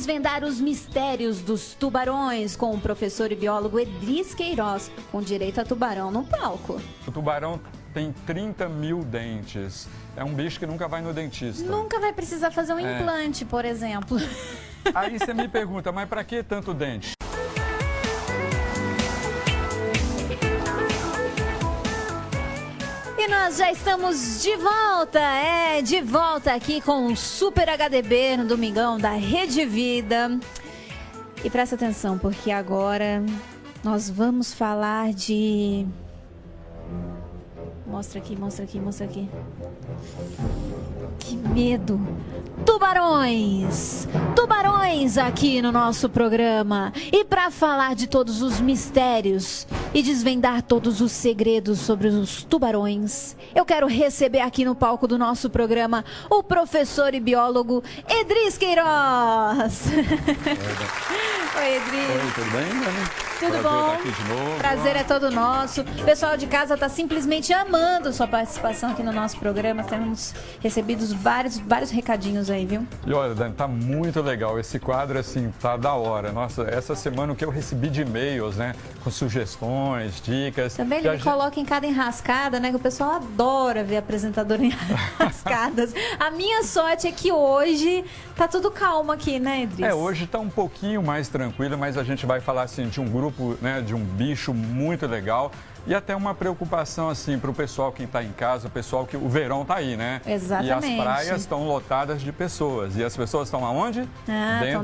desvendar os mistérios dos tubarões com o professor e biólogo Edris Queiroz, com direito a tubarão no palco. O tubarão tem 30 mil dentes. É um bicho que nunca vai no dentista. Nunca vai precisar fazer um implante, por exemplo. Aí você me pergunta, mas para que tanto dente? E nós já estamos de volta aqui com o Super HDB no Domingão da Rede Vida. E presta atenção, porque agora nós vamos falar de... Mostra aqui. Que medo! Tubarões! Tubarões aqui no nosso programa. E para falar de todos os mistérios e desvendar todos os segredos sobre os tubarões, eu quero receber aqui no palco do nosso programa o professor e biólogo Edris Queiroz. Oi, Edris. Oi, tudo bem, Dani? Tudo Prazer bom? estar aqui de novo. Prazer é todo nosso. O pessoal de casa está simplesmente amando sua participação aqui no nosso programa. Temos recebido vários recadinhos aí, viu? E olha, Dani, tá muito legal. Esse quadro, assim, tá da hora. Nossa, essa semana o que eu recebi de e-mails, né? Com sugestões, dicas. Também ele coloca em cada enrascada, né? Que o pessoal adora ver apresentador em enrascadas. A minha sorte é que hoje tá tudo calmo aqui, né, Edris? Hoje tá um pouquinho mais tranquilo, mas a gente vai falar, assim, de um grupo, né? De um bicho muito legal. E até uma preocupação, assim, para o pessoal que está em casa, o pessoal que o verão está aí, né? Exatamente. E as praias estão lotadas de pessoas. E as pessoas estão aonde?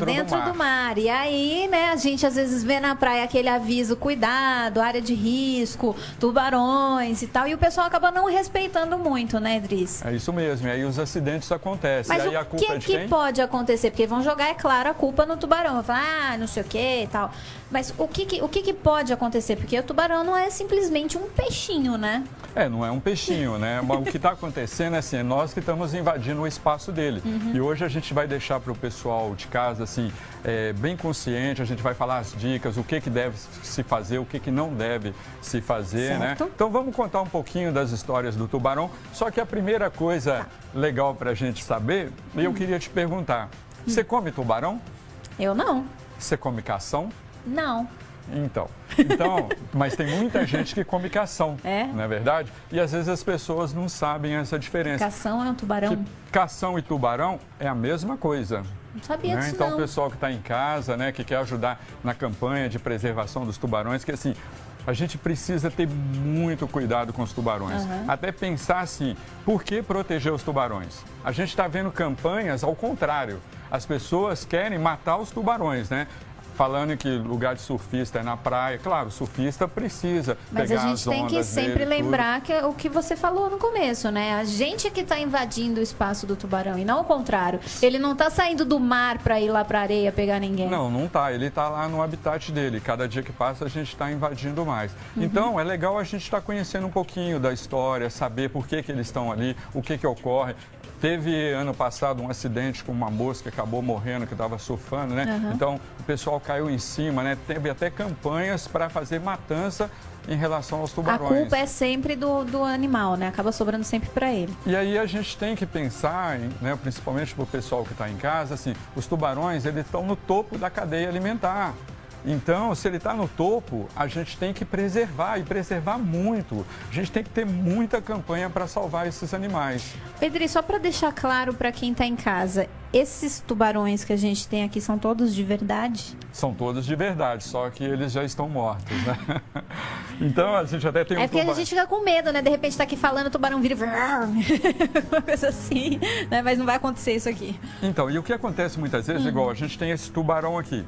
Dentro do mar. E aí, né, a gente às vezes vê na praia aquele aviso, cuidado, área de risco, tubarões e tal. E o pessoal acaba não respeitando muito, né, Edris? É isso mesmo. E aí os acidentes acontecem. Mas e aí a culpa é de quem? Pode acontecer? Porque vão jogar, é claro, a culpa no tubarão. Vão falar, não sei o que e tal. Mas o que pode acontecer? Porque o tubarão não é simplesmente um peixinho, né? Não é um peixinho, né? Mas o que está acontecendo assim, é nós que estamos invadindo o espaço dele. E hoje a gente vai deixar para o pessoal de casa, assim, bem consciente, a gente vai falar as dicas, o que deve se fazer, o que não deve se fazer, certo, né? Então vamos contar um pouquinho das histórias do tubarão. Só que a primeira coisa legal para a gente saber, eu queria te perguntar, você come tubarão? Eu não. Você come cação? Não. Então, mas tem muita gente que come cação, não é verdade? E às vezes as pessoas não sabem essa diferença. Cação é um tubarão? Cação e tubarão é a mesma coisa. Não sabia disso, Então não. o pessoal que está em casa, né, que quer ajudar na campanha de preservação dos tubarões, que assim, a gente precisa ter muito cuidado com os tubarões. Até pensar assim, por que proteger os tubarões? A gente está vendo campanhas ao contrário. As pessoas querem matar os tubarões, né? Falando que lugar de surfista é na praia. Claro, o surfista precisa pegar as ondas. Mas a gente tem que sempre lembrar que é o que você falou no começo, né? A gente é que está invadindo o espaço do tubarão e não o contrário. Ele não está saindo do mar para ir lá para a areia pegar ninguém. Não está. Ele está lá no habitat dele. Cada dia que passa a gente está invadindo mais. Então é legal a gente estar conhecendo um pouquinho da história, saber por que eles estão ali, o que ocorre. Teve ano passado um acidente com uma moça que acabou morrendo, que estava surfando, né? Então o pessoal caiu em cima, né? Teve até campanhas para fazer matança em relação aos tubarões. A culpa é sempre do animal, né? Acaba sobrando sempre para ele. E aí a gente tem que pensar, né, principalmente para o pessoal que está em casa, assim, os tubarões, eles estão no topo da cadeia alimentar. Então, se ele está no topo, a gente tem que preservar, e preservar muito. A gente tem que ter muita campanha para salvar esses animais. Pedro, só para deixar claro para quem está em casa, esses tubarões que a gente tem aqui são todos de verdade? São todos de verdade, só que eles já estão mortos, né? Então, a gente até tem um porque a gente fica com medo, né? De repente está aqui falando, o tubarão vira uma coisa assim, né? Mas não vai acontecer isso aqui. Então, e o que acontece muitas vezes, igual a gente tem esse tubarão aqui.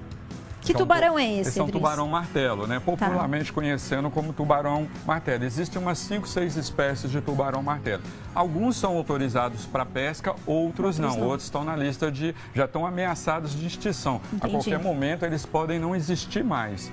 Que tubarão é esse? Esse é um tubarão martelo, né? Popularmente conhecendo como tubarão martelo. Existem umas 5, 6 espécies de tubarão martelo. Alguns são autorizados para pesca, outros não. Outros estão na lista já estão ameaçados de extinção. Entendi. A qualquer momento eles podem não existir mais.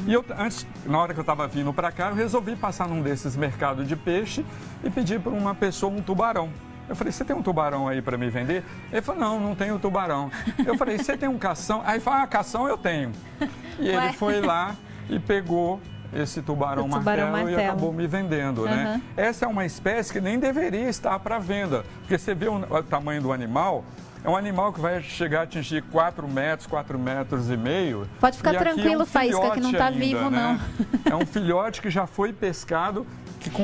E eu, antes, na hora que eu estava vindo para cá, eu resolvi passar num desses mercados de peixe e pedir para uma pessoa um tubarão. Eu falei, você tem um tubarão aí para me vender? Ele falou, não tenho tubarão. Eu falei, você tem um cação? Aí ele falou, cação eu tenho. E ele foi lá e pegou esse tubarão martelo e acabou me vendendo, né? Essa é uma espécie que nem deveria estar para venda, porque você vê o tamanho do animal, é um animal que vai chegar a atingir 4 metros, 4 metros e meio. Pode ficar E aqui tranquilo, é um Faísca, que não está filhote vivo, ainda, não. né? É um filhote que já foi pescado.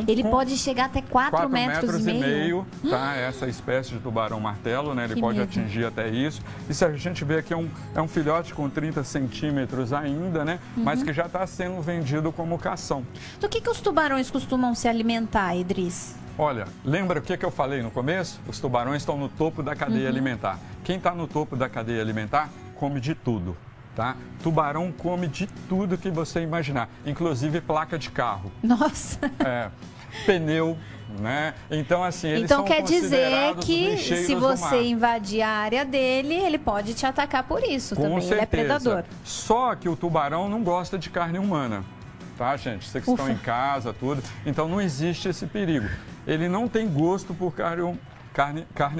Ele pode chegar até 4 metros e meio. Tá? Essa espécie de tubarão-martelo, né? Ele Que pode medo. atingir até isso. E se a gente vê aqui, é um filhote com 30 centímetros ainda, né? Mas que já está sendo vendido como cação. Do que os tubarões costumam se alimentar, Idris? Olha, lembra o que eu falei no começo? Os tubarões estão no topo da cadeia alimentar. Quem está no topo da cadeia alimentar come de tudo. Tá? Tubarão come de tudo que você imaginar, inclusive placa de carro, Nossa! Pneu, né? Então, assim, eles Então são quer dizer considerados que lixeiros se do mar. você invadir a área dele, ele pode te atacar por isso Com também. certeza. Ele é predador. Só que o tubarão não gosta de carne humana, tá, gente? Vocês que estão em casa, tudo. Então não existe esse perigo. Ele não tem gosto por carne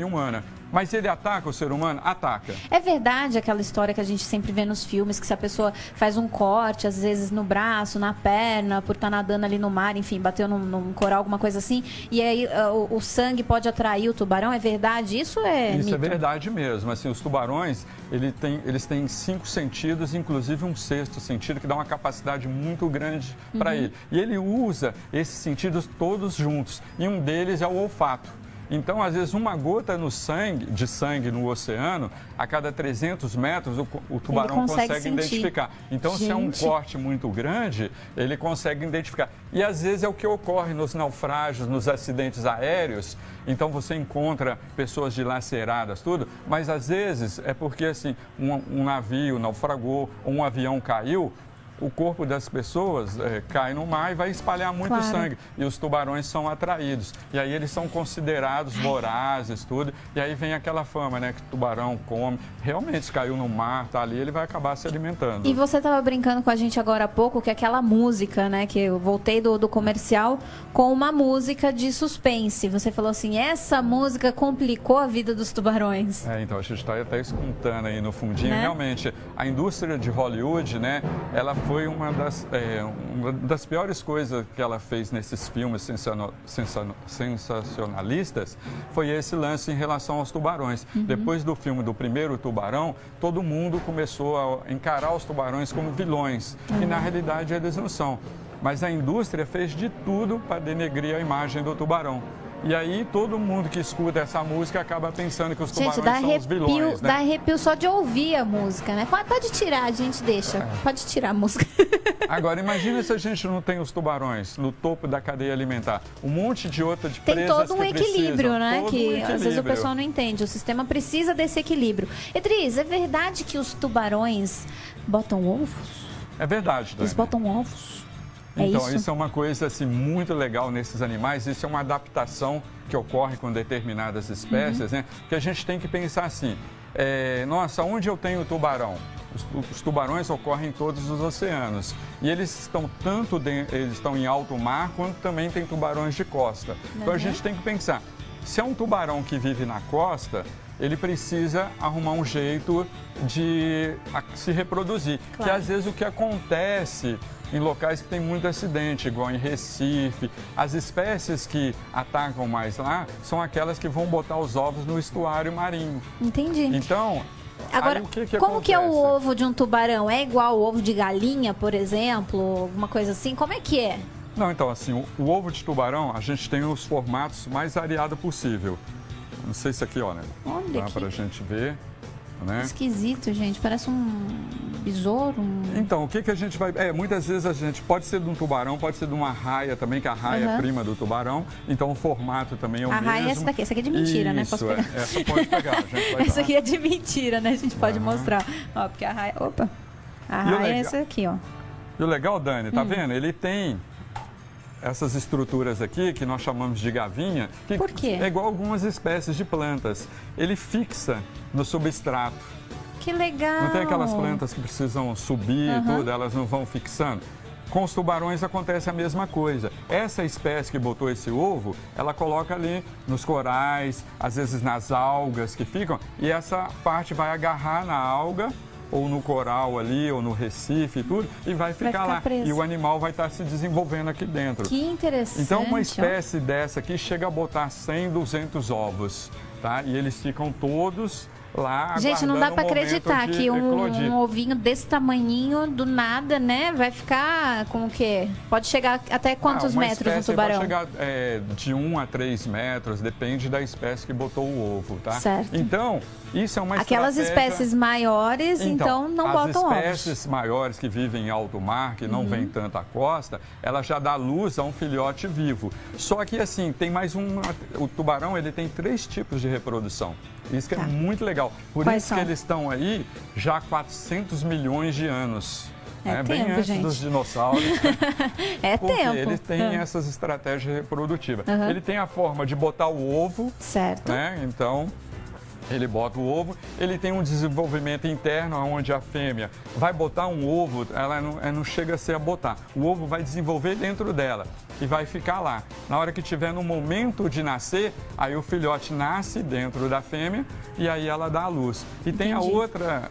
humana. Mas ele ataca o ser humano? Ataca. É verdade aquela história que a gente sempre vê nos filmes, que se a pessoa faz um corte, às vezes no braço, na perna, por estar nadando ali no mar, enfim, bateu num coral, alguma coisa assim, e aí o sangue pode atrair o tubarão? É verdade? Isso é Isso mito? é verdade mesmo. Assim, os tubarões, eles têm 5 sentidos, inclusive um 6º sentido, que dá uma capacidade muito grande para ele. E ele usa esses sentidos todos juntos. E um deles é o olfato. Então, às vezes, uma gota de sangue no oceano, a cada 300 metros, o tubarão consegue identificar. Então, se é um corte muito grande, ele consegue identificar. E, às vezes, é o que ocorre nos naufrágios, nos acidentes aéreos. Então, você encontra pessoas dilaceradas, tudo. Mas, às vezes, é porque, assim, um navio naufragou, ou um avião caiu, o corpo das pessoas cai no mar e vai espalhar muito sangue. E os tubarões são atraídos. E aí eles são considerados vorazes, tudo. E aí vem aquela fama, né? Que o tubarão come. Realmente, se caiu no mar, tá ali, ele vai acabar se alimentando. E você estava brincando com a gente agora há pouco, que é aquela música, né? Que eu voltei do comercial com uma música de suspense. Você falou assim, essa música complicou a vida dos tubarões. Então, a gente está até escutando aí no fundinho. Né? Realmente, a indústria de Hollywood, né? Ela foi uma das piores coisas que ela fez nesses filmes sensacionalistas, foi esse lance em relação aos tubarões. Depois do filme do primeiro Tubarão, todo mundo começou a encarar os tubarões como vilões. E na realidade eles não são. Mas a indústria fez de tudo para denegrir a imagem do tubarão. E aí todo mundo que escuta essa música acaba pensando que os tubarões são os vilões, né? Dá arrepio só de ouvir a música, né? Pode tirar, a gente deixa. Pode tirar a música. Agora, imagina se a gente não tem os tubarões no topo da cadeia alimentar. Um monte de outra de Tem presas todo um equilíbrio, precisam, né? todo Que um às vezes o equilíbrio. pessoal não entende. O sistema precisa desse equilíbrio. Idris, é verdade que os tubarões botam ovos? É verdade, Dani. Eles botam ovos? Então, isso é uma coisa assim, muito legal nesses animais. Isso é uma adaptação que ocorre com determinadas espécies, né? Que a gente tem que pensar assim, nossa, onde eu tenho tubarão? Os tubarões ocorrem em todos os oceanos. E eles estão eles estão em alto mar, quanto também tem tubarões de costa. Então, a gente tem que pensar, se é um tubarão que vive na costa, ele precisa arrumar um jeito de se reproduzir. Claro. Que às vezes o que acontece em locais que tem muito acidente, igual em Recife, as espécies que atacam mais lá são aquelas que vão botar os ovos no estuário marinho. Entendi. Então, Agora, aí, o que como que é o acontece? ovo de um tubarão? É igual ao ovo de galinha, por exemplo? Alguma coisa assim? Como é que é? Não, então, assim, o ovo de tubarão, a gente tem os formatos mais variados possível. Não sei se aqui, olha, Olha dá que pra gente ver, né? esquisito, gente. Parece um besouro. Então, o que a gente vai... muitas vezes a gente pode ser de um tubarão, pode ser de uma raia também, que a raia é prima do tubarão. Então, o formato também é o mesmo. A raia é essa daqui. Essa aqui é de mentira, né? Posso pegar? Essa pode pegar, a gente vai Essa dar. aqui é de mentira, né? A gente pode mostrar. Ó, porque a raia... Opa! A E o raia é legal- essa aqui, ó. E o legal, Dani, tá vendo? Ele tem essas estruturas aqui, que nós chamamos de gavinha, que Por quê? é igual algumas espécies de plantas. Ele fixa no substrato. Que legal! Não tem aquelas plantas que precisam subir e tudo, elas não vão fixando? Com os tubarões acontece a mesma coisa. Essa espécie que botou esse ovo, ela coloca ali nos corais, às vezes nas algas que ficam, e essa parte vai agarrar na alga, ou no coral ali, ou no recife e tudo, e vai ficar lá. preso. E o animal vai estar se desenvolvendo aqui dentro. Que interessante. Então, uma ó. espécie dessa aqui chega a botar 100, 200 ovos, tá? E eles ficam todos lá. Gente, não dá aguardando para o momento acreditar de que eclodir. um ovinho desse tamanhinho, do nada, né? Vai ficar com o quê? Pode chegar até quantos uma metros no espécie tubarão? Pode chegar de 1 a 3 metros, depende da espécie que botou o ovo, tá? Certo. Então, isso é uma Aquelas estratégia... espécies maiores, então não botam ovos. As espécies maiores que vivem em alto mar, que não vêm tanto à costa, ela já dá luz a um filhote vivo. Só que assim, tem mais o tubarão, ele tem 3 tipos de reprodução. Isso que é muito legal. Por Quais isso são? que eles estão aí já há 400 milhões de anos. É Bem tempo, antes gente. dos dinossauros. É Porque tempo. ele tem essas estratégias reprodutivas. Uhum. Ele tem a forma de botar o ovo, Certo. né? Então, ele bota o ovo. Ele tem um desenvolvimento interno, onde a fêmea vai botar um ovo, ela não chega a ser a botar. O ovo vai desenvolver dentro dela e vai ficar lá. Na hora que tiver no momento de nascer, aí o filhote nasce dentro da fêmea e aí ela dá a luz. E tem a outra...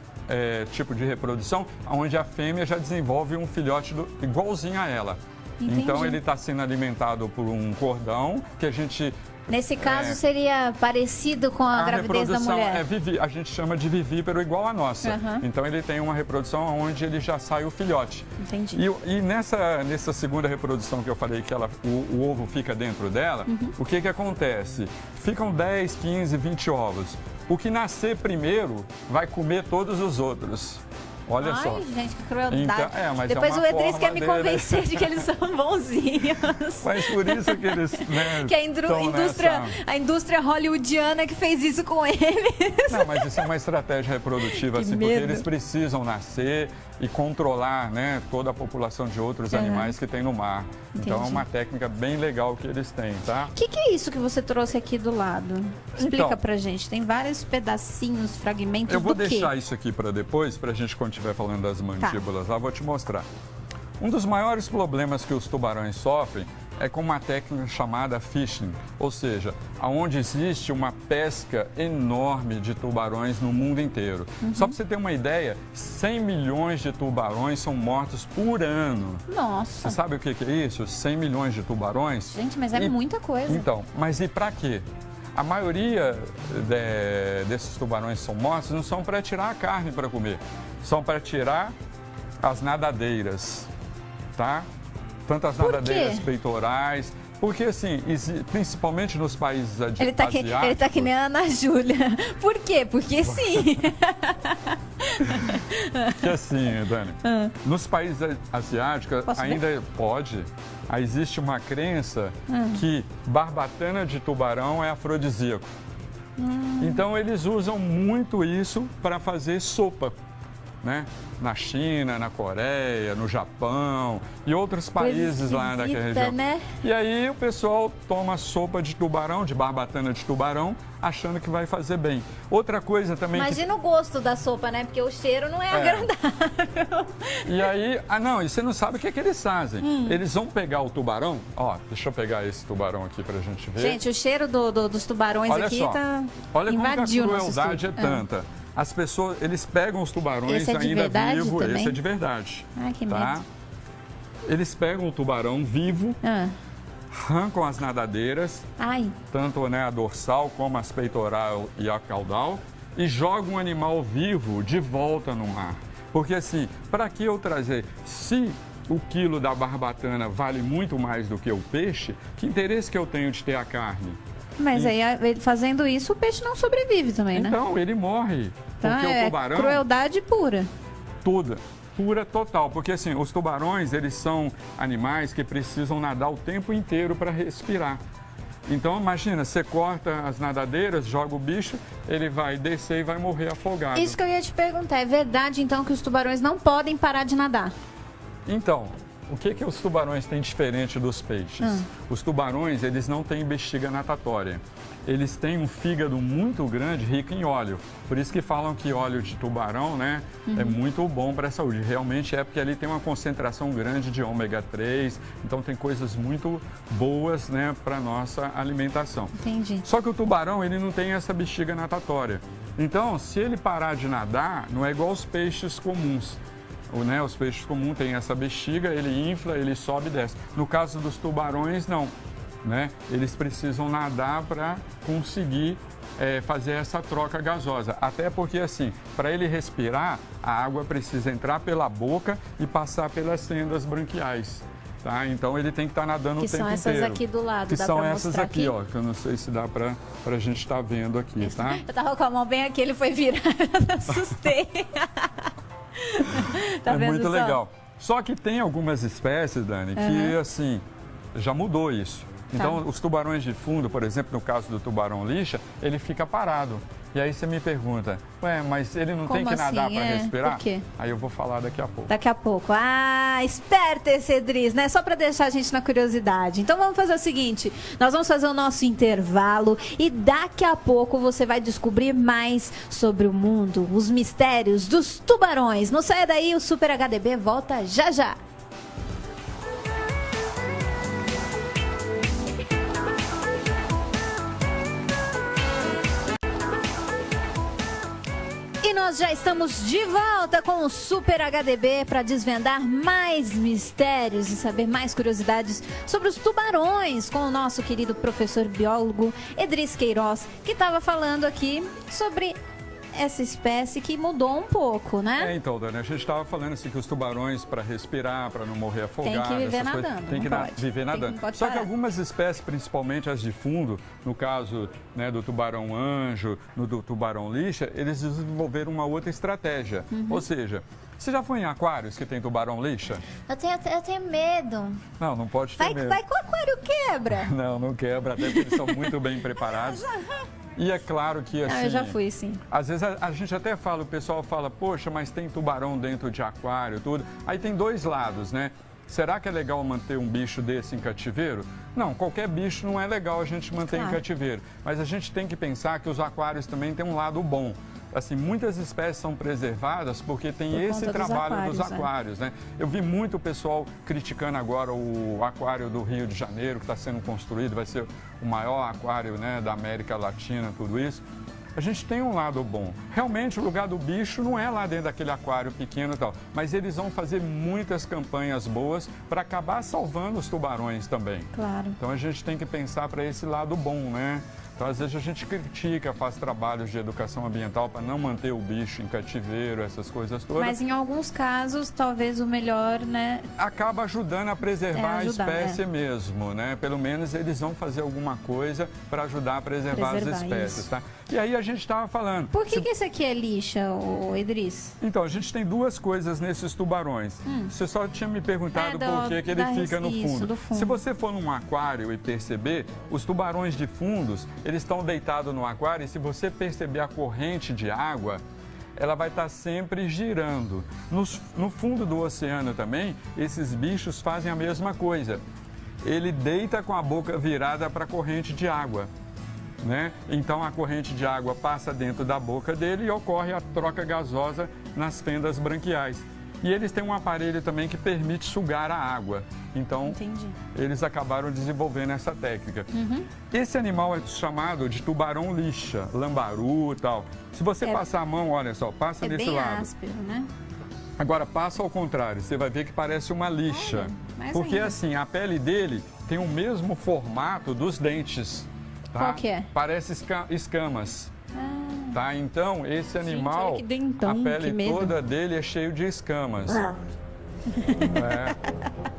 tipo de reprodução, onde a fêmea já desenvolve um filhote igualzinho a ela. Entendi. Então ele está sendo alimentado por um cordão que a gente... Nesse caso, seria parecido com a gravidez da reprodução mulher? a gente chama de vivíparo igual a nossa. Uhum. Então ele tem uma reprodução onde ele já sai o filhote. Entendi. E nessa segunda reprodução que eu falei que o ovo fica dentro dela, o que acontece? Ficam 10, 15, 20 ovos. O que nascer primeiro vai comer todos os outros. Olha só. Ai, gente, que crueldade. Então, mas depois é o uma Edris forma quer me dele. convencer de que eles são bonzinhos. Mas por isso que eles, né, Que a estão indústria hollywoodiana que fez isso com eles. Não, mas isso é uma estratégia reprodutiva, assim, porque eles precisam nascer e controlar, né, toda a população de outros animais que tem no mar. Então é uma técnica bem legal que eles têm, tá? O que é isso que você trouxe aqui do lado? Explica pra gente. Tem vários pedacinhos, fragmentos do quê? Eu vou deixar isso aqui para depois, pra gente, quando estiver falando das mandíbulas lá, vou te mostrar. Um dos maiores problemas que os tubarões sofrem é com uma técnica chamada fishing, ou seja, onde existe uma pesca enorme de tubarões no mundo inteiro. Só para você ter uma ideia, 100 milhões de tubarões são mortos por ano. Nossa. Você sabe o que é isso? 100 milhões de tubarões? Gente, mas é muita coisa. Então, mas e para quê? A maioria desses tubarões que são mortos não são para tirar a carne para comer, são para tirar as nadadeiras, tá? Tanto as nadadeiras peitorais, porque assim, principalmente nos países asiáticos... Ele tá que nem a Ana Júlia. Por quê? Porque sim. Porque assim, Dani, nos países asiáticos ainda existe uma crença que barbatana de tubarão é afrodisíaco. Então eles usam muito isso para fazer sopa. Né? Na China, na Coreia, no Japão e outros países lá daquela região. Né? E aí o pessoal toma sopa de tubarão, de barbatana de tubarão, achando que vai fazer bem. Outra coisa também... Imagina o gosto da sopa, né? Porque o cheiro não é agradável. E aí... e você não sabe o que eles fazem. Eles vão pegar o tubarão... Ó, deixa eu pegar esse tubarão aqui pra gente ver. Gente, o cheiro dos tubarões aqui tá... Olha como a invadiu crueldade é tanta. As pessoas, eles pegam os tubarões ainda vivos. Esse é de verdade. Ai, que tá? medo. Eles pegam o tubarão vivo, arrancam as nadadeiras, tanto a dorsal como as peitoral e a caudal, e jogam o animal vivo de volta no mar. Porque assim, para que eu trazer? Se o quilo da barbatana vale muito mais do que o peixe, que interesse que eu tenho de ter a carne? Mas aí, fazendo isso, o peixe não sobrevive também, né? Então, ele morre. Porque o tubarão... crueldade pura. Pura total. Porque, assim, os tubarões, eles são animais que precisam nadar o tempo inteiro para respirar. Então, imagina, você corta as nadadeiras, joga o bicho, ele vai descer e vai morrer afogado. Isso que eu ia te perguntar. É verdade, então, que os tubarões não podem parar de nadar? Então... O que os tubarões têm diferente dos peixes? Os tubarões, eles não têm bexiga natatória. Eles têm um fígado muito grande, rico em óleo. Por isso que falam que óleo de tubarão, né, é muito bom para a saúde. Realmente é, porque ali tem uma concentração grande de ômega 3. Então tem coisas muito boas, né, para nossa alimentação. Entendi. Só que o tubarão, ele não tem essa bexiga natatória. Então, se ele parar de nadar, não é igual aos peixes comuns. Os peixes comuns têm essa bexiga, ele infla, ele sobe e desce. No caso dos tubarões, não. né? Eles precisam nadar para conseguir fazer essa troca gasosa. Até porque, assim, para ele respirar, a água precisa entrar pela boca e passar pelas fendas branquiais. Tá? Então ele tem que estar nadando o tempo inteiro. Que são essas aqui do lado, que dá são pra essas mostrar aqui, aqui? ó, que eu não sei se dá pra gente estar vendo aqui, tá? Eu tava com a mão bem aqui, ele foi virar, eu assustei. Tá é vendo muito só? legal. Só que tem algumas espécies, Dani, que assim, já mudou isso. Então, os tubarões de fundo, por exemplo, no caso do tubarão lixa, ele fica parado. E aí você me pergunta, ué, mas ele não tem que nadar para respirar? Por quê? Aí eu vou falar daqui a pouco. Daqui a pouco. Ah, esperto esse Edris, né? Só para deixar a gente na curiosidade. Então vamos fazer o seguinte, nós vamos fazer o nosso intervalo e daqui a pouco você vai descobrir mais sobre o mundo, os mistérios dos tubarões. Não saia daí, o Super HDB volta já já. E nós já estamos de volta com o Super HDB para desvendar mais mistérios e saber mais curiosidades sobre os tubarões com o nosso querido professor biólogo Edris Queiroz, que estava falando aqui sobre essa espécie que mudou um pouco, né? Então, Dani, a gente estava falando assim que os tubarões, para respirar, para não morrer afogados, tem que viver essas nadando, coisas, tem que não pode. viver nadando. Não pode Só que parar. algumas espécies, principalmente as de fundo, no caso, né, do tubarão anjo, do tubarão lixa, eles desenvolveram uma outra estratégia. Ou seja, você já foi em aquários que tem tubarão lixa? Eu tenho medo. Não pode ter medo. Vai que o aquário quebra. Não quebra, até porque eles são muito bem preparados. E é claro que assim... eu já fui, sim. Às vezes a gente até fala, o pessoal fala, poxa, mas tem tubarão dentro de aquário, tudo. Aí tem dois lados, né? Será que é legal manter um bicho desse em cativeiro? Não, qualquer bicho não é legal a gente manter em cativeiro. Mas a gente tem que pensar que os aquários também têm um lado bom. Assim, muitas espécies são preservadas porque tem esse trabalho dos aquários, né? Eu vi muito pessoal criticando agora o aquário do Rio de Janeiro, que está sendo construído, vai ser o maior aquário, né, da América Latina, tudo isso. A gente tem um lado bom. Realmente, o lugar do bicho não é lá dentro daquele aquário pequeno e tal, mas eles vão fazer muitas campanhas boas para acabar salvando os tubarões também. Claro. Então, a gente tem que pensar para esse lado bom, né? Então, às vezes a gente critica, faz trabalhos de educação ambiental para não manter o bicho em cativeiro, essas coisas todas. Mas em alguns casos, talvez o melhor, né? Acaba ajudando a preservar a espécie mesmo, né? Pelo menos eles vão fazer alguma coisa para ajudar a preservar as espécies, isso. tá? E aí a gente estava falando... Por que esse aqui é lixa, o Edris? Então, a gente tem duas coisas nesses tubarões. Você só tinha me perguntado por que ele fica no fundo. Do fundo. Se você for num aquário e perceber, os tubarões de fundos, eles estão deitados no aquário e se você perceber a corrente de água, ela vai estar sempre girando. No fundo do oceano também, esses bichos fazem a mesma coisa. Ele deita com a boca virada para a corrente de água. Né? Então a corrente de água passa dentro da boca dele e ocorre a troca gasosa nas fendas branquiais. E eles têm um aparelho também que permite sugar a água. Então, eles acabaram desenvolvendo essa técnica. Esse animal é chamado de tubarão lixa, lambaru e tal. Se você passar a mão, olha só, passa desse lado. É bem áspero, né? Agora, passa ao contrário, você vai ver que parece uma lixa. Porque assim, a pele dele tem o mesmo formato dos dentes. Tá? Qual que é? Parece escamas. Tá? Então, esse animal, olha que dentão, a pele que toda dele é cheio de escamas.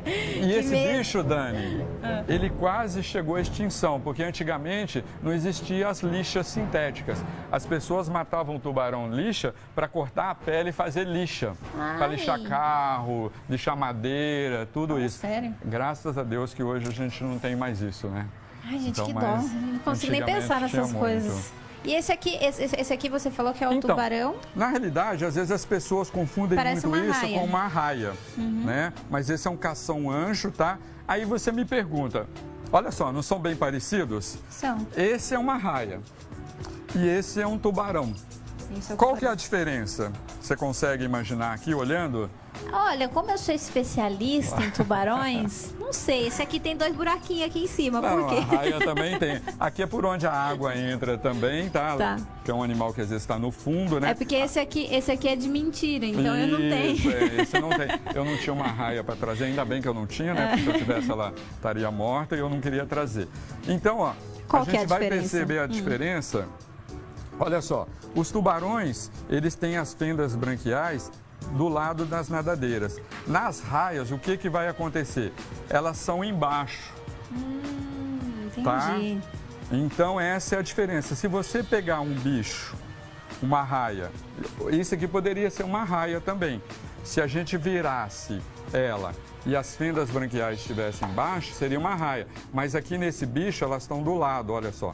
E esse bicho, Dani, ele quase chegou à extinção, porque antigamente não existiam as lixas sintéticas. As pessoas matavam o tubarão lixa para cortar a pele e fazer lixa. Para lixar carro, lixar madeira, tudo isso. Sério? Graças a Deus que hoje a gente não tem mais isso, né? Ai, gente, então, que dó. Não consigo nem pensar nessas coisas. E esse aqui você falou que é o tubarão? Na realidade, às vezes as pessoas confundem muito isso com uma arraia, né? Mas esse é um cação-anjo, tá? Aí você me pergunta, olha só, não são bem parecidos? São. Esse é uma arraia e esse é um tubarão. Isso é Qual que é a diferença? Você consegue imaginar aqui, olhando? Olha, como eu sou especialista em tubarões, não sei, esse aqui tem 2 buraquinhos aqui em cima, por Não, quê? a raia também tem. Aqui é por onde a água entra também, tá? Tá. Que é um animal que às vezes está no fundo, né? É porque esse aqui é de mentira, então eu não tenho. Isso, esse não tem. Eu não tinha uma raia para trazer, ainda bem que eu não tinha, né? Porque se eu tivesse, ela estaria morta e eu não queria trazer. Então, ó, Qual a que é a gente vai diferença? perceber a diferença. Olha só, os tubarões, eles têm as fendas branquiais do lado das nadadeiras. Nas raias, o que vai acontecer? Elas são embaixo. Entendi. Tá? Então essa é a diferença. Se você pegar um bicho, uma raia, isso aqui poderia ser uma raia também. Se a gente virasse ela e as fendas branquiais estivessem embaixo, seria uma raia. Mas aqui nesse bicho elas estão do lado, olha só.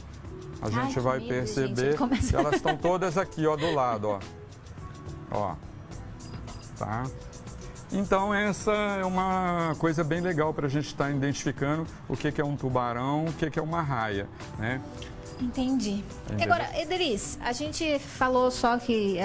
A gente que vai medo, perceber gente. Começa- que elas estão todas aqui, ó, do lado, ó. Ó. Tá? Então essa é uma coisa bem legal para a gente estar identificando o que é um tubarão, o que é uma raia, né? Entendi. Entendeu? Agora, Edris, a gente falou só que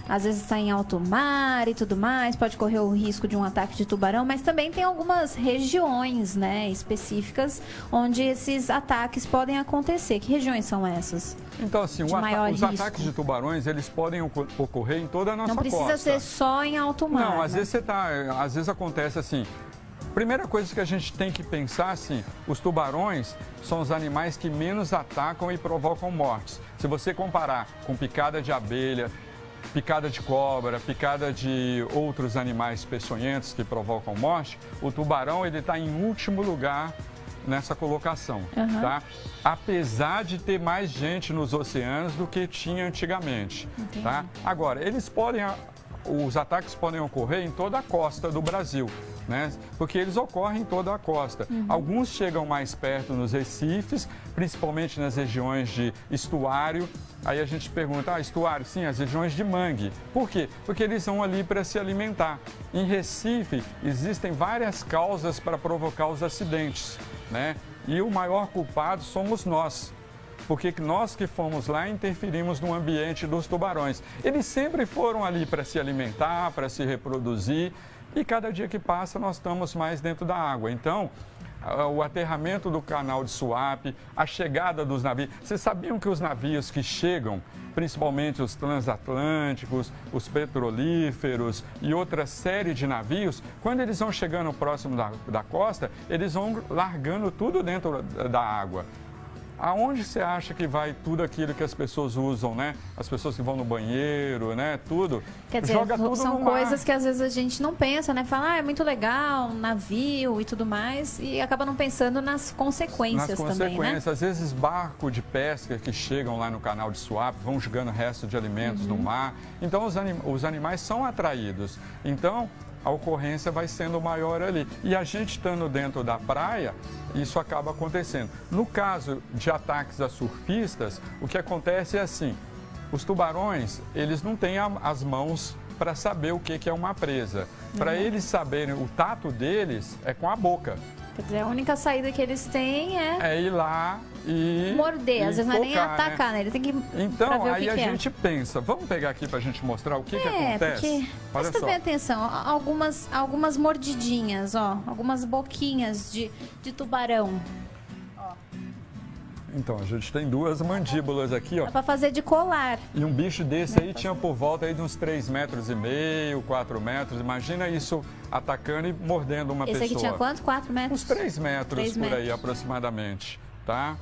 às vezes está em alto mar e tudo mais, pode correr o risco de um ataque de tubarão, mas também tem algumas regiões, né, específicas onde esses ataques podem acontecer. Que regiões são essas? Então, assim, De maior os risco. ataques de tubarões, eles podem ocorrer em toda a nossa Não precisa costa. ser só em alto mar. Não, às né? vezes às vezes acontece assim. Primeira coisa que a gente tem que pensar, assim, os tubarões são os animais que menos atacam e provocam mortes. Se você comparar com picada de abelha, picada de cobra, picada de outros animais peçonhentos que provocam morte, o tubarão ele está em último lugar nessa colocação, tá? Apesar de ter mais gente nos oceanos do que tinha antigamente, tá? Agora, os ataques podem ocorrer em toda a costa do Brasil, né? Porque eles ocorrem em toda a costa. Alguns chegam mais perto nos recifes, principalmente nas regiões de estuário. Aí a gente pergunta, estuário? Sim, as regiões de mangue. Por quê? Porque eles vão ali para se alimentar. Em Recife, existem várias causas para provocar os acidentes, né? E o maior culpado somos nós. Porque nós que fomos lá interferimos no ambiente dos tubarões. Eles sempre foram ali para se alimentar, para se reproduzir, e cada dia que passa nós estamos mais dentro da água. Então, o aterramento do canal de Suape, a chegada dos navios. Vocês sabiam que os navios que chegam, principalmente os transatlânticos, os petrolíferos e outra série de navios, quando eles vão chegando próximo da costa, eles vão largando tudo dentro da água. Aonde você acha que vai tudo aquilo que as pessoas usam, né? As pessoas que vão no banheiro, né? Tudo. Quer dizer, joga tudo são no mar. coisas que às vezes a gente não pensa, né? Fala, é muito legal, um navio e tudo mais, e acaba não pensando nas consequências também, né? consequências. Às vezes barco de pesca que chegam lá no canal de Suape, vão jogando resto de alimentos no mar. Então os animais são atraídos. Então a ocorrência vai sendo maior ali. E a gente estando dentro da praia, isso acaba acontecendo. No caso de ataques a surfistas, o que acontece é assim, os tubarões, eles não têm as mãos para saber o que é uma presa. Para eles saberem, o tato deles é com a boca. Quer dizer, a única saída que eles têm é ir lá e morder, às vezes não é nem focar, atacar, né? Ele tem que Então, pra ver aí o que a que gente pensa, vamos pegar aqui pra gente mostrar o que acontece? Porque, Olha presta só. bem atenção, algumas mordidinhas, ó, algumas boquinhas de tubarão. Então, a gente tem duas mandíbulas aqui, ó. Dá pra fazer de colar. E um bicho desse aí tinha por volta aí de uns 3,5 metros, 4 metros. Imagina isso atacando e mordendo uma pessoa. Esse aqui tinha quanto? 4 metros? Uns 3 metros 3 por aí, metros. aproximadamente, tá?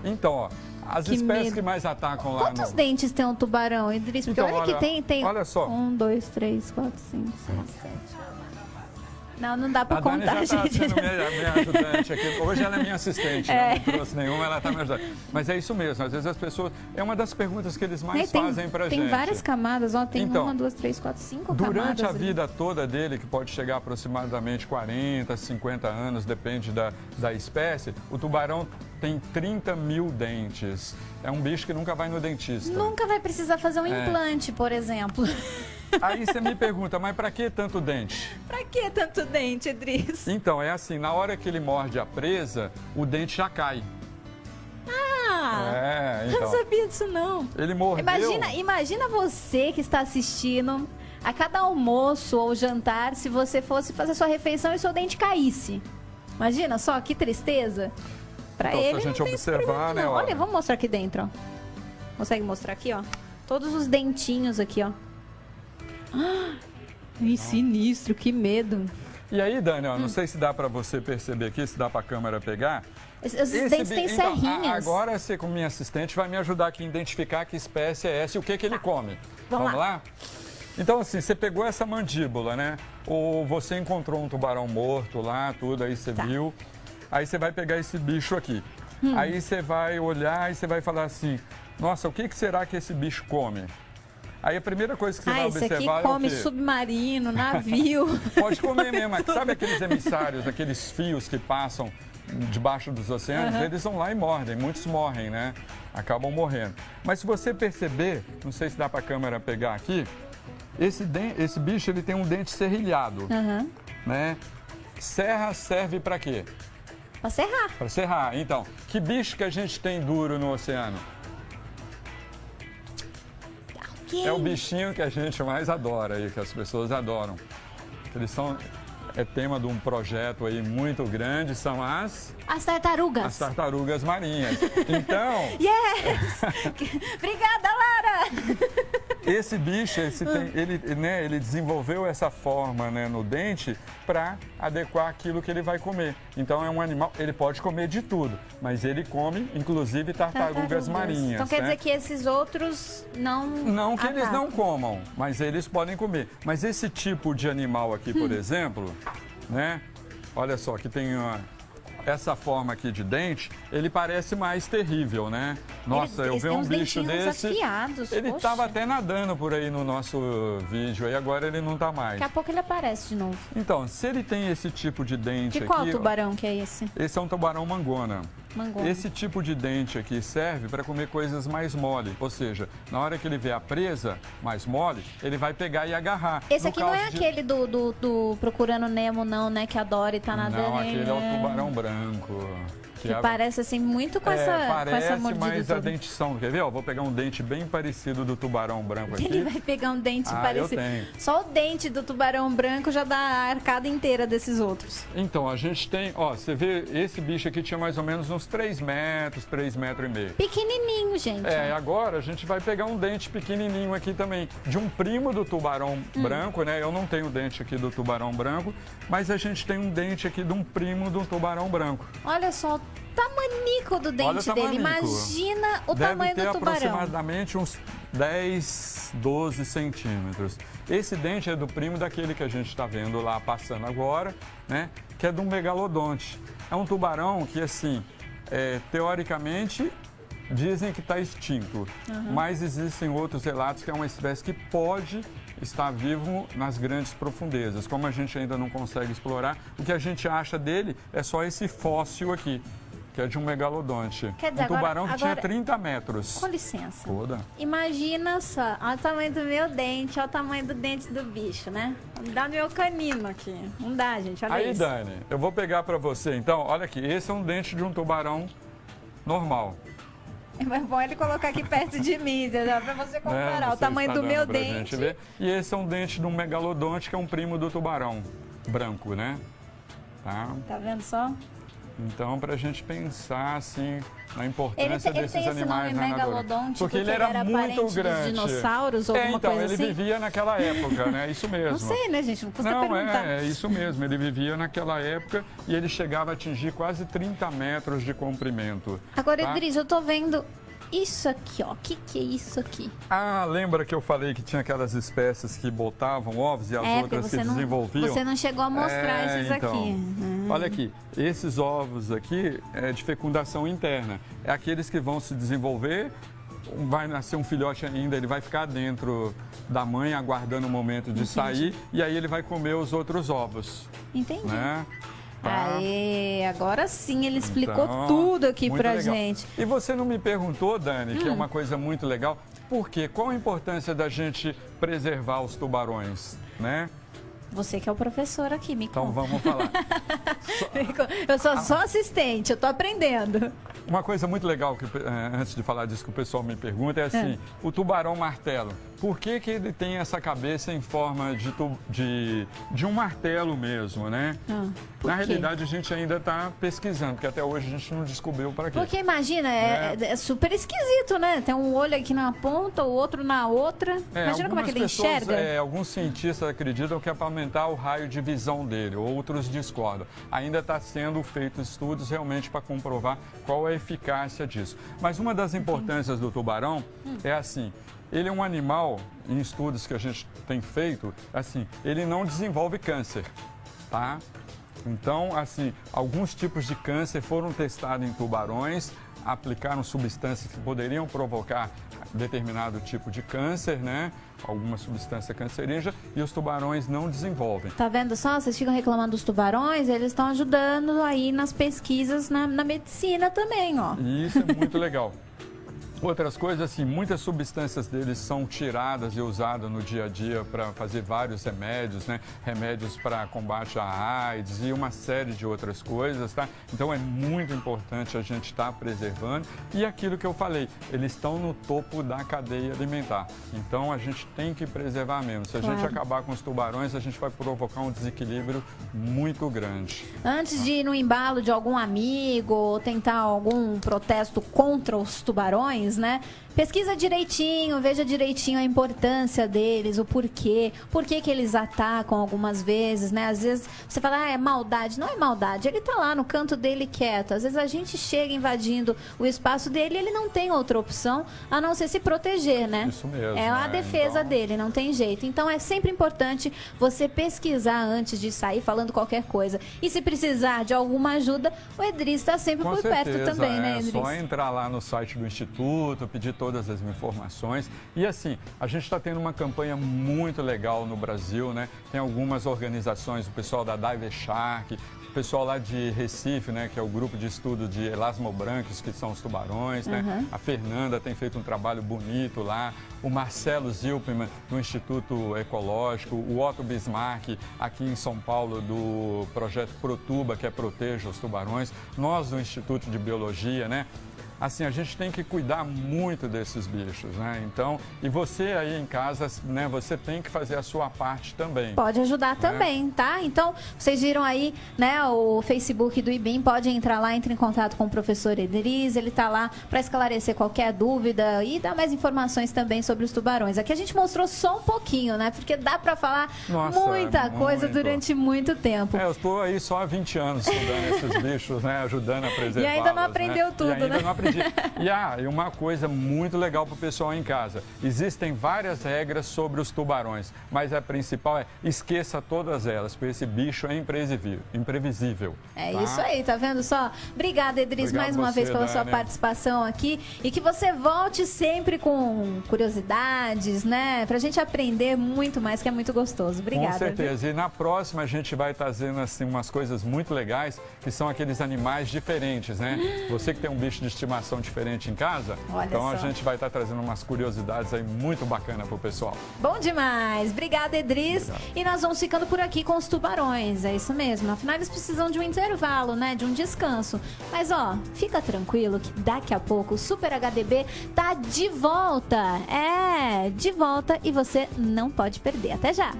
Então, ó, as Que espécies medo. que mais atacam lá Quantos dentes tem um tubarão, Idris? Porque Então, olha que tem... olha só. 1, 2, 3, 4, 5, 6, 7... Não dá pra A Dani contar, já está gente. sendo minha ajudante aqui. Hoje ela é minha assistente, né? Não trouxe nenhuma, ela está me ajudando. Mas é isso mesmo, às vezes as pessoas... É uma das perguntas que eles mais fazem pra gente. Tem várias camadas, ó. Tem Então, 1, 2, 3, 4, 5 camadas. Durante a ali. vida toda dele, que pode chegar a aproximadamente 40, 50 anos, depende da espécie, o tubarão tem 30 mil dentes. É um bicho que nunca vai no dentista. Nunca vai precisar fazer um implante, por exemplo. Aí você me pergunta, mas para que tanto dente? Pra que tanto dente, Idris? Então, é assim, na hora que ele morde a presa, o dente já cai. É, Eu então. não sabia disso, não. Ele mordeu. Imagina você que está assistindo a cada almoço ou jantar, se você fosse fazer sua refeição e seu dente caísse. Imagina só, que tristeza. Pra Então, ele, se a gente não tem observar, experimento, né, não. olha. Olha, vamos mostrar aqui dentro, ó. Consegue mostrar aqui, ó? Todos os dentinhos aqui, ó. Ah, que sinistro, que medo. E aí, Dani, ó, não sei se dá pra você perceber aqui, se dá pra câmera pegar. Os dentes têm Então, serrinhas. agora você, como minha assistente, vai me ajudar aqui a identificar que espécie é essa e o que ele come. Vamos lá? Então, assim, você pegou essa mandíbula, né? Ou você encontrou um tubarão morto lá, tudo, aí você viu. Aí você vai pegar esse bicho aqui. Aí você vai olhar e você vai falar assim, nossa, o que será que esse bicho come? Aí a primeira coisa que você vai esse observar aqui come é o quê? submarino, navio. Pode comer mesmo. Sabe aqueles emissários, aqueles fios que passam debaixo dos oceanos? Eles vão lá e mordem. Muitos morrem, né? Acabam morrendo. Mas se você perceber, não sei se dá para a câmera pegar aqui, esse bicho ele tem um dente serrilhado, né? Serra serve para quê? Pra serrar. Para serrar. Então, que bicho que a gente tem duro no oceano? É o bichinho que a gente mais adora aí, que as pessoas adoram. Eles são, é tema de um projeto aí muito grande, são as As tartarugas marinhas. Então, Yes! Obrigada, Lara! esse bicho, ele desenvolveu essa forma, né, no dente para adequar aquilo que ele vai comer. Então é um animal, ele pode comer de tudo, mas ele come, inclusive, tartarugas marinhas. Então quer dizer que esses outros não... Não que eles não comam, mas eles podem comer. Mas esse tipo de animal aqui, por exemplo, né? Olha só, que tem essa forma aqui de dente, ele parece mais terrível, né? Nossa, eu ver um bicho desse... Afiados, ele poxa. estava até nadando por aí no nosso vídeo, e agora ele não está mais. Daqui a pouco ele aparece de novo. Então, se ele tem esse tipo de dente De aqui... qual tubarão que é esse? Esse é um tubarão mangona. Mangona. Esse tipo de dente aqui serve para comer coisas mais mole, ou seja, na hora que ele vê a presa mais mole, ele vai pegar e agarrar. Esse No aqui não é caso aquele do Procurando Nemo, não, né? Que adora e tá nadando. Não, aquele é o tubarão branco. Que parece assim muito com essa mordida mais a toda. dentição. Quer ver? Ó, vou pegar um dente bem parecido do tubarão branco aqui. Ele vai pegar um dente eu parecido. tenho. Só o dente do tubarão branco já dá a arcada inteira desses outros. Então, a gente tem, ó, você vê, esse bicho aqui tinha mais ou menos uns 3 metros, 3,5 metros. Pequenininho, gente. É, agora a gente vai pegar um dente pequenininho aqui também, de um primo do tubarão branco, né? Eu não tenho dente aqui do tubarão branco, mas a gente tem um dente aqui de um primo do tubarão branco. Olha só o tamanico do dente dele. Imagina o tamanho do tubarão. Deve ter aproximadamente uns 10, 12 centímetros. Esse dente é do primo daquele que a gente está vendo lá passando agora, né? Que é de um megalodonte. É um tubarão que, assim, teoricamente, dizem que está extinto. Mas existem outros relatos que é uma espécie que pode estar vivo nas grandes profundezas. Como a gente ainda não consegue explorar, o que a gente acha dele é só esse fóssil aqui, que é de um megalodonte. Quer dizer, um tubarão que tinha agora, 30 metros. Com licença. Toda. Imagina só, olha o tamanho do meu dente, olha o tamanho do dente do bicho, né? Dá no meu canino aqui. Não dá, gente, olha Aí, isso. Dani, eu vou pegar para você, então, olha aqui, esse é um dente de um tubarão normal. É bom ele colocar aqui perto de mim, entendeu? Pra você comparar o tamanho do meu dente. Ver. E esse é um dente de um megalodonte, que é um primo do tubarão branco, né? Tá vendo só? Então, para a gente pensar assim na importância ele desses tem esse animais nome nadadores. megalodonte Porque ele era muito grande. Dos dinossauros ou alguma então, coisa assim? ele vivia naquela época, né? Isso mesmo. Não sei, né, gente? Não custa perguntar. É isso mesmo. Ele vivia naquela época e ele chegava a atingir quase 30 metros de comprimento. Agora, Idris, eu tô vendo isso aqui, ó. O que é isso aqui? Ah, lembra que eu falei que tinha aquelas espécies que botavam ovos e as outras se desenvolviam? Você não chegou a mostrar esses aqui. Olha aqui, esses ovos aqui é de fecundação interna. É aqueles que vão se desenvolver, vai nascer um filhote ainda, ele vai ficar dentro da mãe aguardando o momento de sair e aí ele vai comer os outros ovos. Entendi. Né? Aê, agora sim ele explicou tudo aqui pra gente. E você não me perguntou, Dani, que é uma coisa muito legal, por quê? Qual a importância da gente preservar os tubarões, né? Você que é o professor aqui, me Então conta. vamos falar. Eu sou só assistente, eu tô aprendendo. Uma coisa muito legal, que antes de falar disso que o pessoal me pergunta, é assim, o tubarão martelo, por que ele tem essa cabeça em forma de um martelo mesmo, né? Por Na quê? realidade, a gente ainda está pesquisando, porque até hoje a gente não descobriu para quê. Porque imagina, é super esquisito, né? Tem um olho aqui na ponta, o outro na outra. Imagina como é que ele enxerga. Alguns cientistas acreditam que é para aumentar o raio de visão dele, outros discordam. Ainda está sendo feitos estudos realmente para comprovar qual é a eficácia disso. Mas uma das importâncias do tubarão é assim, ele é um animal, em estudos que a gente tem feito, assim, ele não desenvolve câncer, tá? Então, assim, alguns tipos de câncer foram testados em tubarões, aplicaram substâncias que poderiam provocar determinado tipo de câncer, né? Alguma substância cancerígena, e os tubarões não desenvolvem. Tá vendo só? Vocês ficam reclamando dos tubarões, eles estão ajudando aí nas pesquisas na medicina também, ó. E isso é muito legal. Outras coisas, assim, muitas substâncias deles são tiradas e usadas no dia a dia para fazer vários remédios, né? Remédios para combate à AIDS e uma série de outras coisas, tá? Então é muito importante a gente estar preservando. E aquilo que eu falei, eles estão no topo da cadeia alimentar. Então a gente tem que preservar mesmo. Se a gente acabar com os tubarões, a gente vai provocar um desequilíbrio muito grande. Antes de ir no embalo de algum amigo ou tentar algum protesto contra os tubarões, né? Pesquisa direitinho, veja direitinho a importância deles, o porquê que eles atacam algumas vezes, né? Às vezes você fala, é maldade. Não é maldade, ele tá lá no canto dele quieto. Às vezes a gente chega invadindo o espaço dele e ele não tem outra opção a não ser se proteger, né? Isso mesmo. É a defesa dele, não tem jeito. Então é sempre importante você pesquisar antes de sair falando qualquer coisa. E se precisar de alguma ajuda, o Edris está sempre por perto também, né, Edris? É só entrar lá no site do Instituto, pedir todas as informações. E assim, a gente está tendo uma campanha muito legal no Brasil, né? Tem algumas organizações, o pessoal da Dive Shark, o pessoal lá de Recife, né, que é o grupo de estudo de elasmobranquis, que são os tubarões, né? A Fernanda tem feito um trabalho bonito lá, o Marcelo Zilperman, do Instituto Ecológico, o Otto Bismarck, aqui em São Paulo, do projeto Protuba, que é Proteja os Tubarões, nós do Instituto de Biologia, né? Assim, a gente tem que cuidar muito desses bichos, né? Então, e você aí em casa, né, você tem que fazer a sua parte também. Pode ajudar também, tá? Então, vocês viram aí, né, o Facebook do IBIM, pode entrar lá, entre em contato com o professor Edris, ele tá lá para esclarecer qualquer dúvida e dar mais informações também sobre os tubarões. Aqui a gente mostrou só um pouquinho, né? Porque dá para falar muita coisa durante muito tempo. Eu estou aí só há 20 anos estudando esses bichos, né, ajudando a preservar. E ainda não aprendeu tudo, e ainda né? Não aprendi. E uma coisa muito legal para o pessoal em casa. Existem várias regras sobre os tubarões, mas a principal é esqueça todas elas, porque esse bicho é imprevisível. É isso aí, tá vendo só? Obrigada, Edris, mais uma vez pela sua participação aqui. E que você volte sempre com curiosidades, né? Pra gente aprender muito mais, que é muito gostoso. Obrigada. Com certeza. E na próxima a gente vai trazendo assim, umas coisas muito legais, que são aqueles animais diferentes, né? Você que tem um bicho de estimação diferente em casa, então a gente vai estar trazendo umas curiosidades aí muito bacana pro pessoal. Bom demais. Obrigada, Edris. E nós vamos ficando por aqui com os tubarões. É isso mesmo. Afinal, eles precisam de um intervalo, né? De um descanso. Mas, ó, fica tranquilo que daqui a pouco o Super HDB tá de volta. É, de volta e você não pode perder. Até já.